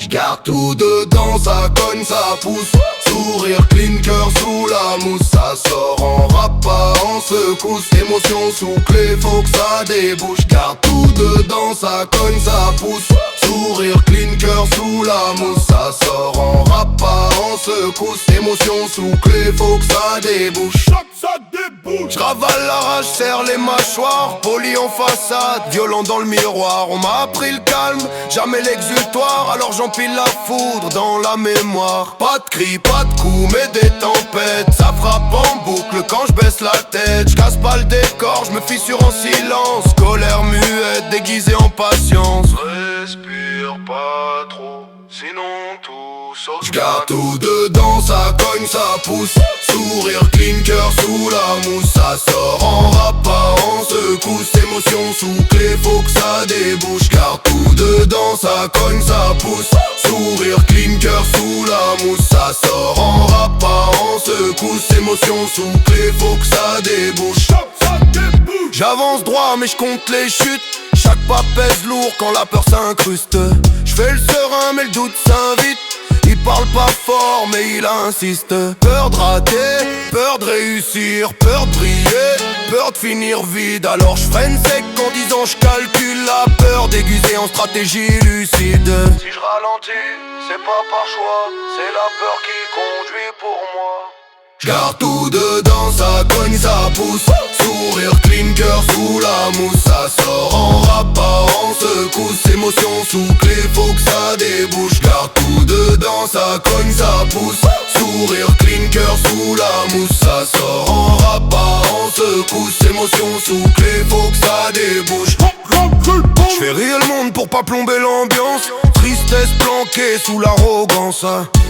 J'garde tout dedans, ça cogne, ça pousse. Sourire clean, cœur sous la mousse. Ça sort en rap, pas en secousse. Émotion sous clé, faut que ça débouche. Garde tout dedans, ça cogne, ça pousse. Sourire clean, cœur sous la mousse. Ça sort en rap, pas en secousse. Émotion sous clé, faut que ça débouche. J'ravale la rage, serre les mâchoires. Poli en façade, violent dans le miroir. On m'a appris le calme, jamais l'exutoire. Alors j'empile la foudre dans la mémoire. Pas de cris, pas de coups, mais des tempêtes. Ça frappe en boucle quand je baisse la tête. J'casse pas le décor, j'me fissure en silence. Colère muette, déguisée en patience. Respire pas trop, sinon tout saute. J'garde tout dedans, ça cogne, ça pousse. Sourire clean, cœur sous la mousse. Ça sort en rap, pas en secousse. Émotion sous clé, faut que ça débouche. Garde tout dedans, ça cogne, ça pousse. Sourire clean, cœur sous la mousse. Ça sort en rap, pas en secousse. Émotion sous clé, faut que ça débouche. J'avance droit mais je compte les chutes. Chaque pas pèse lourd quand la peur s'incruste. J'fais le serein mais le doute s'invite. Il parle pas fort mais il insiste. Peur de rater, peur de réussir, peur de briller, peur de finir vide. Alors j'freine sec en disant j'calcule la peur déguisée en stratégie lucide. Si je ralentis, c'est pas par choix, c'est la peur qui conduit pour moi. J'garde tout dedans, ça cogne, ça pousse. Sourire clean, cœur sous la mousse. Ça sort en rap, pas en secousse. Émotion sous clé, faut que ça débouche. Garde tout dedans, ça cogne, ça pousse. Sourire clean, cœur sous la mousse. Ça sort en rap, pas en secousse. Émotion sous clé, faut que ça débouche. J'fais rire le monde pour pas plomber l'ambiance. Tristesse planquée sous l'arrogance.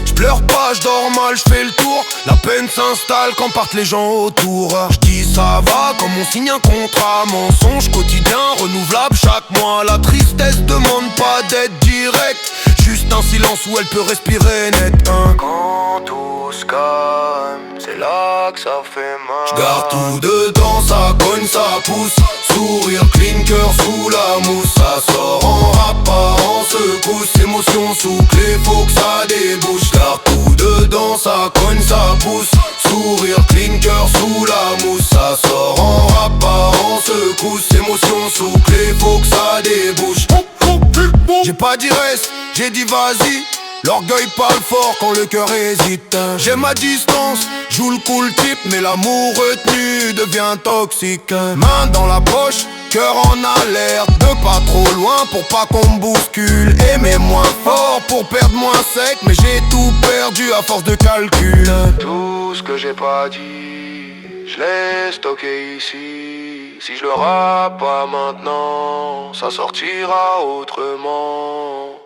J'pleure pas, j'dors mal, j'fais le tour. La peine s'installe quand partent les gens autour. J'dis ça va comme on signe un contrat. Mensonge quotidien, renouvelable chaque mois. La tristesse demande pas d'être direct, juste un silence où elle peut respirer net. Quand tout se calme, c'est là que ça fait mal. J'garde tout dedans, ça cogne, ça pousse. Sourire clean, cœur sous la mousse. Ça sort en rap, pas en secousse. Émotion sous clé, faut que ça débouche. Garde tout dedans, ça cogne, ça pousse. Sourire clean, cœur sous la mousse. Ça sort en rap, pas en secousse. Émotion sous clé, faut que ça débouche. J'ai pas dit reste, j'ai dit vas-y. L'orgueil parle fort quand le cœur hésite. J'ai ma distance, joue le cool type, mais l'amour retenu devient toxique. Main dans la poche, cœur en alerte. De pas trop loin pour pas qu'on me bouscule. Aimer moins fort pour perdre moins sec. Mais j'ai tout perdu à force de calcul. Tout ce que j'ai pas dit, je l'ai stocké ici. Si je le rappe pas maintenant, ça sortira autrement.